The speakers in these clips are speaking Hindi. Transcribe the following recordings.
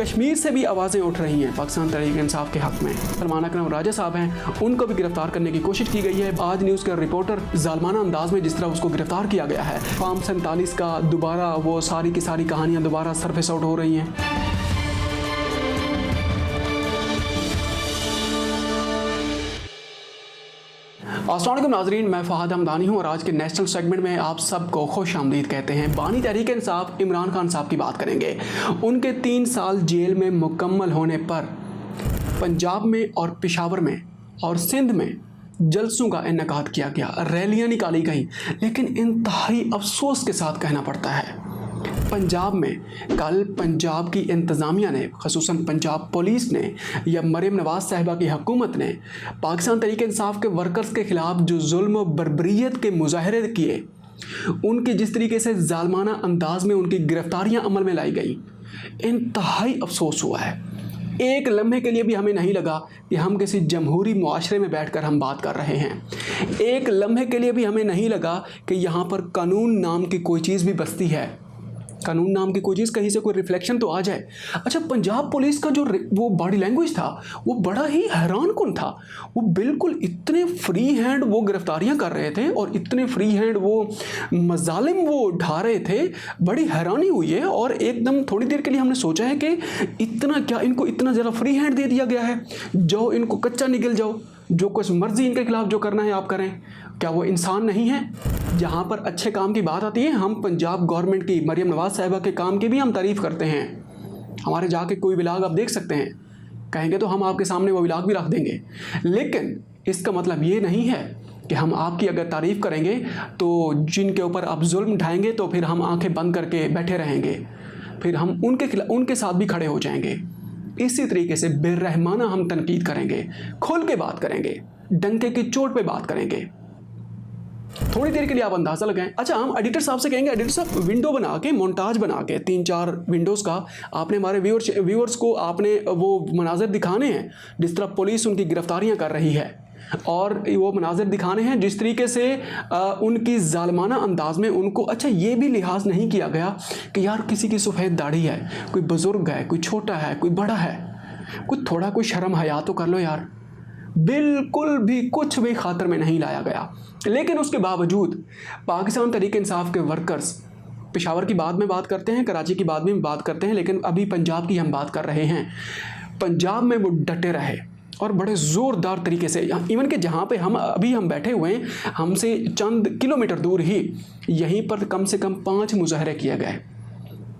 कश्मीर से भी आवाज़ें उठ रही हैं पाकिस्तान तहरीक इंसाफ के हक में। सलमान अकरम राजा साहब हैं, उनको भी गिरफ्तार करने की कोशिश की गई है। आज न्यूज़ का रिपोर्टर जालमाना अंदाज में जिस तरह उसको गिरफ्तार किया गया है, फार्म 47 का दोबारा वो सारी की सारी कहानियाँ दोबारा सरफेस आउट हो रही हैं। अस्सलाम वालेकुम नाज़रीन, मैं फ़हद हमदानी हूँ और आज के नेशनल सेगमेंट में आप सबको खुश आमदीद कहते हैं। बानी तहरीक इंसाफ इमरान खान साहब की बात करेंगे। उनके 3 साल जेल में मुकम्मल होने पर पंजाब में और पेशावर में और सिंध में जलसों का इनेकाद किया गया, रैलियाँ निकाली गई। लेकिन इंतहाई अफसोस के साथ कहना पड़ता है, पंजाब में कल पंजाब की इंतज़ामिया ने, ख़ुसूसन पंजाब पुलिस ने या मरीम नवाज़ साहिबा की हुकूमत ने पाकिस्तान तहरीक इंसाफ के वर्कर्स के ख़िलाफ़ जो जुल्म व बर्बरियत के मुजाहरे किए, उनकी जिस तरीके से जालमाना अंदाज में उनकी गिरफ्तारियां अमल में लाई गई, इंतहाई अफसोस हुआ है। एक लम्हे के लिए भी हमें नहीं लगा कि हम किसी जमहूरी मुआशरे में बैठकर हम बात कर रहे हैं। एक लम्हे के लिए भी हमें नहीं लगा कि यहाँ पर कानून नाम की कोई चीज़ भी बसती है, कानून नाम की कोई चीज़ कहीं से कोई रिफ्लेक्शन तो आ जाए। अच्छा, पंजाब पुलिस का जो वो बॉडी लैंग्वेज था वो बड़ा ही हैरान कुन था। वो बिल्कुल इतने फ्री हैंड वो गिरफ्तारियां कर रहे थे और इतने फ्री हैंड वो मजालिम वो ढा रहे थे, बड़ी हैरानी हुई है। और एकदम थोड़ी देर के लिए हमने सोचा है कि इतना क्या इनको इतना ज़रा फ्री हैंड दे दिया गया है, जो इनको कच्चा निकल जाओ, जो कुछ मर्जी इनके खिलाफ जो करना है आप करें। क्या वो इंसान नहीं है? जहाँ पर अच्छे काम की बात आती है, हम पंजाब गवर्नमेंट की मरीम नवाज़ साहिबा के काम की भी हम तारीफ़ करते हैं। हमारे जाके कोई व्लॉग आप देख सकते हैं, कहेंगे तो हम आपके सामने वो व्लॉग भी रख देंगे। लेकिन इसका मतलब ये नहीं है कि हम आपकी अगर तारीफ़ करेंगे तो जिनके ऊपर आप जुल्म ढाएंगे तो फिर हम आंखें बंद करके बैठे रहेंगे, फिर हम उनके साथ भी खड़े हो जाएंगे। इसी तरीके से बेरहमाना हम तनकीद करेंगे, खुल के बात करेंगे, डंके की चोट पे बात करेंगे। थोड़ी देर के लिए आप अंदाज़ा लगाएं। अच्छा, हम एडिटर साहब से कहेंगे, एडिटर साहब विंडो बना के, मोन्टाज बना के 3-4 विंडोज़ का आपने हमारे व्यूअर्स को आपने वो मनाज़र दिखाने हैं जिस तरह पुलिस उनकी गिरफ्तारियां कर रही है, और वो मनाज़र दिखाने हैं जिस तरीके से उनकी जालमाना अंदाज में उनको। अच्छा, ये भी लिहाज नहीं किया गया कि यार किसी की सफ़ेद दाढ़ी है, कोई बुज़ुर्ग है, कोई छोटा है, कोई बड़ा है, कुछ थोड़ा कोई शर्म हया तो कर लो यार। बिल्कुल भी कुछ भी खातर में नहीं लाया गया। लेकिन उसके बावजूद पाकिस्तान तहरीक इंसाफ के वर्कर्स, पेशावर की बाद में बात करते हैं, कराची की बाद में बात करते हैं, लेकिन अभी पंजाब की हम बात कर रहे हैं। पंजाब में वो डटे रहे और बड़े ज़ोरदार तरीके से, इवन कि जहाँ पे हम बैठे हुए हैं, हमसे चंद किलोमीटर दूर ही यहीं पर कम से कम 5 मुजाहरे किए गए,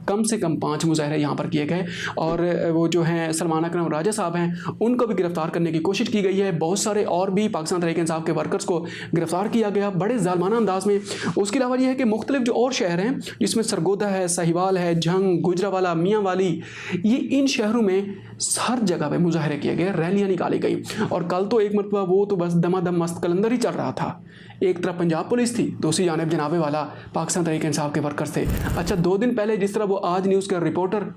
कम से कम 5 मुजाहरे यहाँ पर किए गए। और वो जो हैं सलमान अकरम राजा साहब हैं, उनको भी गिरफ्तार करने की कोशिश की गई है। बहुत सारे और भी पाकिस्तान तहरीक इंसाफ के वर्कर्स को गिरफ्तार किया गया बड़े जालमाना अंदाज में। उसके अलावा ये है कि मुख्तलिफ जो और शहर हैं, जिसमें सरगोदा है, साहिवाल है, झंग, गुजरावाला, मियाँ वाली, ये इन शहरों में हर जगह पे मुजाहरे किए गए, रैलियाँ निकाली गई। और कल तो एक मरतबा वो तो बस दमादम मस्त कलंदर ही चल रहा था। एक तरफ पंजाब पुलिस थी, दूसरी जानिब जनाबे वाला पाकिस्तान तहरीक इंसाफ के वर्कर्स थे। अच्छा, 2 दिन पहले जिस तरह वो आज न्यूज़ का रिपोर्टर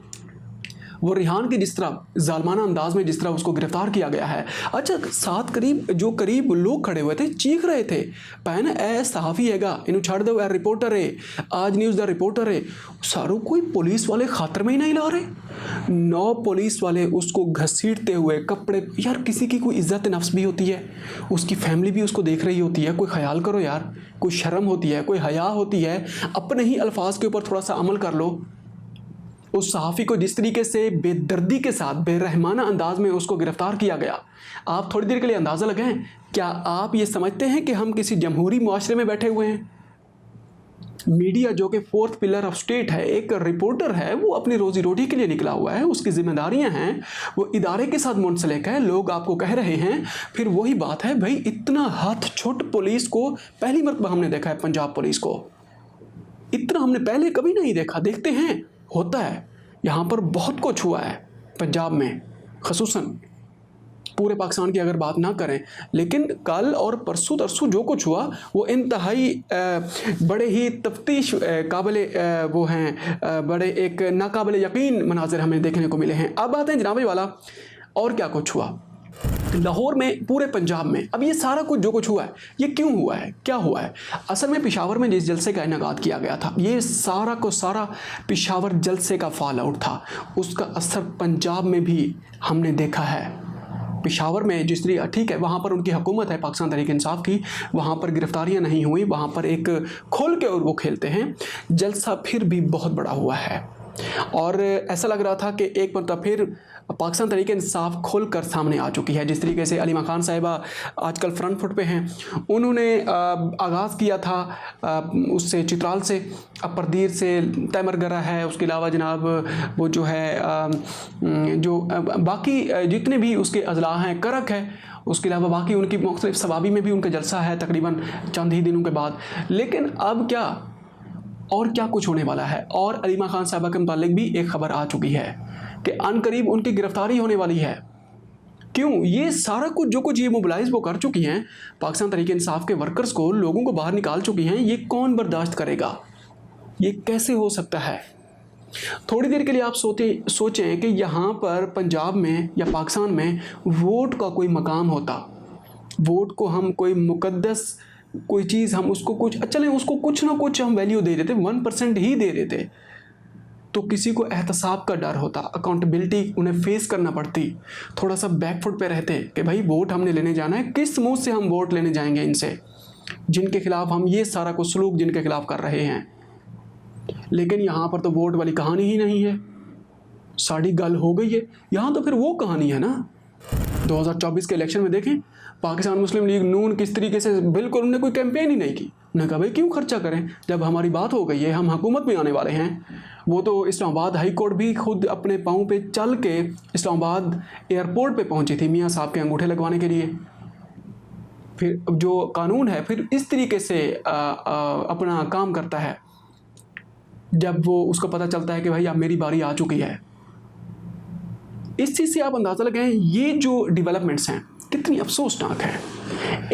वो रिहान की जिस तरह जालमाना अंदाज में जिस तरह उसको गिरफ्तार किया गया है, अच्छा, साथ करीब लोग खड़े हुए थे, चीख रहे थे, पैन ए सहाफ़ी हैगा, इन्हों छड़ दो, ए रिपोर्टर है, आज न्यूज़ दा रिपोर्टर है। सारों कोई पुलिस वाले खातर में ही नहीं ला रहे। 9 पुलिस वाले उसको घसीटते हुए, कपड़े, यार किसी की कोई इज़्ज़त नफ्स भी होती है, उसकी फैमिली भी उसको देख रही होती है, कोई ख्याल करो यार, कोई शर्म होती है, कोई हया होती है, अपने ही अल्फाज के ऊपर थोड़ा सा अमल कर लो। उस सहाफ़ी को जिस तरीके से बेदर्दी के साथ, बेरहमाना अंदाज में उसको गिरफ्तार किया गया, आप थोड़ी देर के लिए अंदाज़ा लगाएं। क्या आप ये समझते हैं कि हम किसी जमहूरी मुआशरे में बैठे हुए हैं? मीडिया जो कि 4th पिलर ऑफ स्टेट है, एक रिपोर्टर है, वो अपनी रोज़ी रोटी के लिए निकला हुआ है, उसकी जिम्मेदारियां हैं, वो इदारे के साथ मुंसलिक है, लोग आपको कह रहे हैं। फिर वही बात है भाई, इतना हाथ छोट पुलिस को पहली मरतबा हमने देखा है, पंजाब पुलिस को इतना हमने पहले कभी नहीं देखा। देखते हैं, होता है, यहाँ पर बहुत कुछ हुआ है पंजाब में, ख़ुसूसन पूरे पाकिस्तान की अगर बात ना करें, लेकिन कल और परसों तरसों जो कुछ हुआ वो इंतहाई बड़े ही तफ्तीश काबिल वो हैं, बड़े एक नाकाबिल यकीन मनाज़िर हमें देखने को मिले हैं। अब बात है जनाबे वाला, और क्या कुछ हुआ। लाहौर में, पूरे पंजाब में। अब ये सारा कुछ जो कुछ हुआ है, ये क्यों हुआ है, क्या हुआ है? असल में पेशावर में जिस जलसे का इनेकाद किया गया था, ये सारा को सारा पेशावर जलसे का फॉल आउट था। उसका असर पंजाब में भी हमने देखा है। पेशावर में जिस तरीके, ठीक है, वहाँ पर उनकी हुकूमत है पाकिस्तान तहरीक इंसाफ की, वहाँ पर गिरफ्तारियाँ नहीं हुई, वहाँ पर एक खोल के और वो खेलते हैं। जलसा फिर भी बहुत बड़ा हुआ है और ऐसा लग रहा था कि एक मतलब फिर पाकिस्तान तहरीक इंसाफ खुल कर सामने आ चुकी है। जिस तरीके से अलीमा खान साहिबा आजकल फ्रंट फुट पे हैं, उन्होंने आगाज़ किया था उससे चित्राल से, परदीर से तैमरगरा है, उसके अलावा जनाब वो जो है जो बाकी जितने भी उसके अजला हैं, करक है, उसके अलावा बाकी उनकी मुख्तलिफ सवाबी में भी उनका जलसा है तकरीबन चंद ही दिनों के बाद। लेकिन अब क्या और क्या कुछ होने वाला है। और अलीमा खान साहिबा के मुतालिक भी एक खबर आ चुकी है कि अनकरीब उनकी गिरफ्तारी होने वाली है। क्यों? ये सारा कुछ जो कुछ ये मोबिलाइज वो कर चुकी हैं, पाकिस्तान तहरीक इंसाफ के वर्कर्स को, लोगों को बाहर निकाल चुकी हैं। ये कौन बर्दाश्त करेगा? ये कैसे हो सकता है? थोड़ी देर के लिए आप सोचें कि यहाँ पर पंजाब में या पाकिस्तान में वोट का कोई मकाम होता, वोट को हम कोई मुकद्दस कोई चीज़, हम उसको कुछ चलें, उसको कुछ ना कुछ हम वैल्यू दे देते, 1% ही दे देते, तो किसी को एहतसाब का डर होता, अकाउंटेबिलिटी उन्हें फेस करना पड़ती, थोड़ा सा बैकफुट पे रहते कि भाई वोट हमने लेने जाना है, किस मुंह से हम वोट लेने जाएंगे इनसे, जिनके खिलाफ हम ये सारा कुछ सलूक जिनके खिलाफ कर रहे हैं। लेकिन यहाँ पर तो वोट वाली कहानी ही नहीं है, साड़ी गल हो गई है। यहाँ तो फिर वो कहानी है ना 2024 के इलेक्शन में। देखें पाकिस्तान मुस्लिम लीग नून किस तरीके से, बिल्कुल उन्होंने कोई कैंपेन ही नहीं की। उन्होंने कहा भाई क्यों खर्चा करें, जब हमारी बात हो गई है, हम हुकूमत में आने वाले हैं। वो तो इस्लामाबाद हाई कोर्ट भी खुद अपने पाँव पे चल के इस्लामाबाद एयरपोर्ट पे पहुंची थी मियाँ साहब के अंगूठे लगवाने के लिए। फिर जो कानून है फिर इस तरीके से अपना काम करता है जब वो उसको पता चलता है कि भाई अब मेरी बारी आ चुकी है। इस चीज़ से आप अंदाज़ा लगाएं ये जो डेवलपमेंट्स हैं कितनी अफसोसनाक है।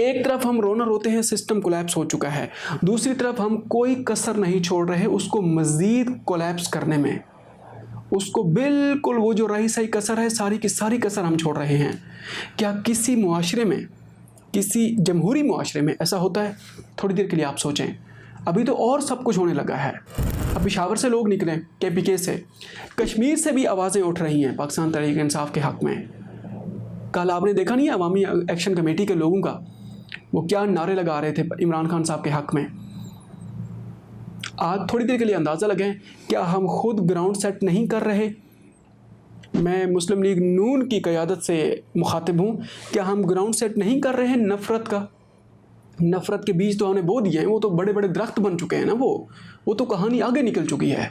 एक तरफ हम रोना रोते हैं सिस्टम कोलैप्स हो चुका है, दूसरी तरफ हम कोई कसर नहीं छोड़ रहे उसको मज़ीद कोलैप्स करने में। उसको बिल्कुल वो जो रही सही कसर है, सारी की सारी कसर हम छोड़ रहे हैं। क्या किसी मुआशरे में, किसी जमहूरी मुआशरे में ऐसा होता है? थोड़ी देर के लिए आप सोचें। अभी तो और सब कुछ होने लगा है। अब पेशावर से लोग निकले, KPK से, कश्मीर से भी आवाज़ें उठ रही हैं पाकिस्तान तहरीक इंसाफ के हक़ में। कल आपने देखा नहीं है अवामी एक्शन कमेटी के लोगों का वो क्या नारे लगा रहे थे इमरान खान साहब के हक़ में। आज थोड़ी देर के लिए अंदाज़ा लगाएं, क्या हम खुद ग्राउंड सेट नहीं कर रहे? मैं मुस्लिम लीग नून की क़यादत से मुखातिब हूँ, क्या हम ग्राउंड सेट नहीं कर रहे हैं नफ़रत का? नफ़रत के बीज तो हमने बो दिए हैं, वो तो बड़े बड़े दरख्त बन चुके हैं ना, वो तो कहानी आगे निकल चुकी है।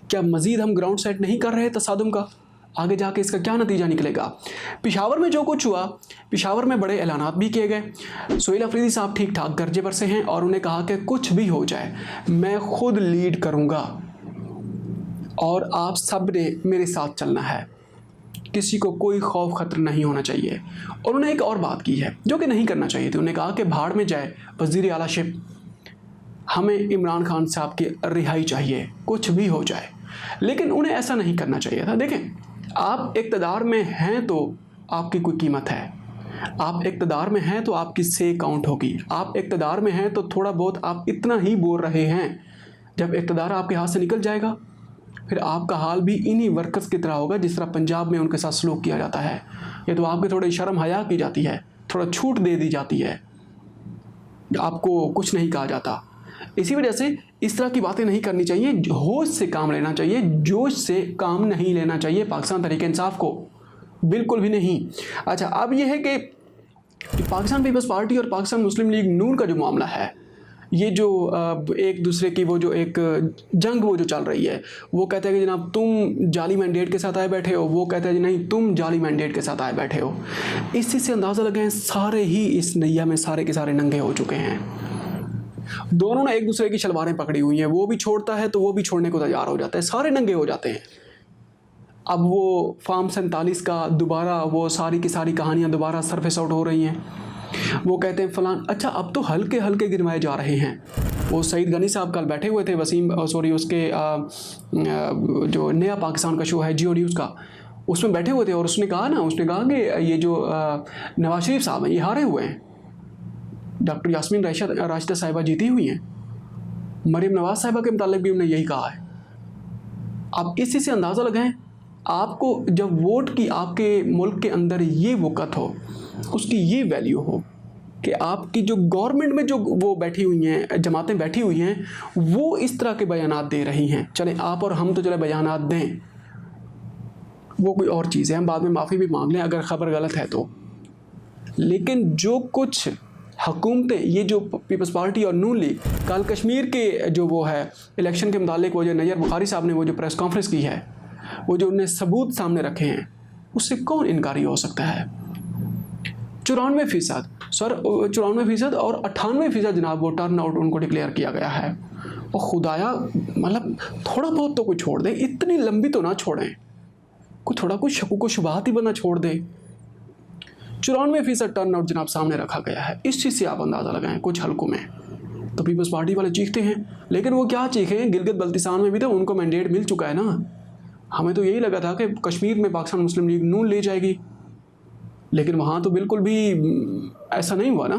क्या मज़ीद हम ग्राउंड सेट नहीं कर रहे तसादुम का? आगे जाके इसका क्या नतीजा निकलेगा? पेशावर में जो कुछ हुआ, पेशावर में बड़े ऐलानात भी किए गए। सोहेल अफरीदी साहब ठीक ठाक गर्जे पर से हैं और उन्हें कहा कि कुछ भी हो जाए मैं खुद लीड करूँगा और आप सब ने मेरे साथ चलना है, किसी को कोई खौफ खतर नहीं होना चाहिए। और उन्होंने एक और बात की है जो कि नहीं करना चाहिए थी। उन्होंने कहा कि भाड़ में जाए वज़ीर आला शिप, हमें इमरान खान साहब की रिहाई चाहिए कुछ भी हो जाए। लेकिन उन्हें ऐसा नहीं करना चाहिए था। देखें, आप इक़्तिदार में हैं तो आपकी कोई कीमत है, आप इक़्तिदार में हैं तो आपकी से काउंट होगी, आप इक़्तिदार में हैं तो थोड़ा बहुत आप इतना ही बोल रहे हैं। जब इक़्तिदार आपके हाथ से निकल जाएगा फिर आपका हाल भी इन्हीं वर्कर्स की तरह होगा जिस तरह पंजाब में उनके साथ सलूक किया जाता है। ये तो आपके थोड़ी शर्म हया की जाती है, थोड़ा छूट दे दी जाती है, आपको कुछ नहीं कहा जाता। इसी वजह से इस तरह की बातें नहीं करनी चाहिए, होश से काम लेना चाहिए, जोश से काम नहीं लेना चाहिए पाकिस्तान तहरीक इंसाफ को, बिल्कुल भी नहीं। अच्छा, अब यह है कि पाकिस्तान पीपल्स पार्टी और पाकिस्तान मुस्लिम लीग नून का जो मामला है, ये जो एक दूसरे की वो जो एक जंग वो जो चल रही है, वो कहते हैं कि जनाब तुम जाली मैंडेट के साथ आए बैठे हो, वो कहते हैं जी नहीं तुम जाली मैंडेट के साथ आए बैठे हो। इसी से अंदाज़ा लगाएं सारे ही इस नैया में सारे के सारे नंगे हो चुके हैं। दोनों ने एक दूसरे की शलवारें पकड़ी हुई हैं, वो भी छोड़ता है तो वो भी छोड़ने को तैयार हो जाता है, सारे नंगे हो जाते हैं। अब वो फार्म 47 का दोबारा वो सारी की सारी कहानियाँ दोबारा सरफेस आउट हो रही हैं। वो कहते हैं फलान, अच्छा अब तो हल्के हल्के गिरवाए जा रहे हैं। वो सईद गनी साहब कल बैठे हुए थे उसके जो नया पाकिस्तान का शो है जियो न्यूज़ का, उसमें बैठे हुए थे और उसने कहा कि ये जो नवाज शरीफ साहब हैं ये हारे हुए हैं, डॉक्टर यास्मीन राशिदा साहिबा जीती हुई हैं, मरीम नवाज साहिबा के मुतालिक भी उन्होंने यही कहा है। आप इसी से अंदाज़ा लगाएं, आपको जब वोट की आपके मुल्क के अंदर ये वक़्त हो, उसकी ये वैल्यू हो कि आपकी जो गवर्नमेंट में जो वो बैठी हुई हैं, जमातें बैठी हुई हैं, वो इस तरह के बयानात दे रही हैं। चलें आप और हम तो चले बयानात दें, वो कोई और चीज़ है, हम बाद में माफ़ी भी मांग लें अगर ख़बर गलत है तो। लेकिन जो कुछ हुकूमतें, ये जो पीपल्स पार्टी और नून लीग, कल कश्मीर के जो वो है इलेक्शन के मुतालिक वो जो नैयर बुखारी साहब ने वो जो प्रेस कॉन्फ्रेंस की है, वो जो उन्हें सबूत सामने रखे हैं, उससे कौन इनकारी हो सकता है। 94% और 98% जनाब वो टर्न आउट उनको डिक्लेयर किया गया है। और खुदाया मतलब थोड़ा बहुत तो कोई छोड़ दें, इतनी लंबी तो ना छोड़ें, कोई थोड़ा कुछ शकूक व शुबहात ही बना छोड़ दे। 94% टर्न आउट जनाब सामने रखा गया है। इस चीज़ से आप अंदाज़ा लगाएं, कुछ हलकों में तो पीपल्स पार्टी वाले चीखते हैं, लेकिन वो क्या चीखें, गिलगित बल्तिस्तान में भी तो उनको मैंडेट मिल चुका है ना। हमें तो यही लगा था कि कश्मीर में पाकिस्तान मुस्लिम लीग नून ले जाएगी, लेकिन वहाँ तो बिल्कुल भी ऐसा नहीं हुआ ना।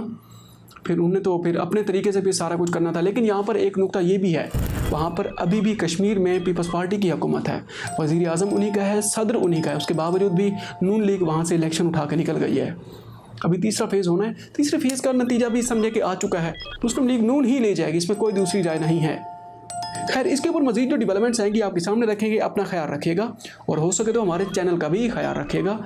फिर उन्हें तो फिर अपने तरीके से भी सारा कुछ करना था। लेकिन यहाँ पर एक नुक्ता ये भी है, वहाँ पर अभी भी कश्मीर में पीपल्स पार्टी की हुकूमत है, वज़ीर आज़म उन्हीं का है, सदर उन्हीं का है, उसके बावजूद भी नून लीग वहाँ से इलेक्शन उठा के निकल गई है। अभी तीसरा फेज़ होना है, तीसरे फेज़ का नतीजा भी समझे कि आ चुका है, मुस्लिम लीग नून ही ले जाएगी, इसमें कोई दूसरी राय नहीं है। खैर, इसके ऊपर मज़ीद जो डेवलपमेंट्स आएंगी आपके सामने रखेंगे। अपना ख्याल रखिएगा और हो सके तो हमारे चैनल का भी ख्याल रखिएगा।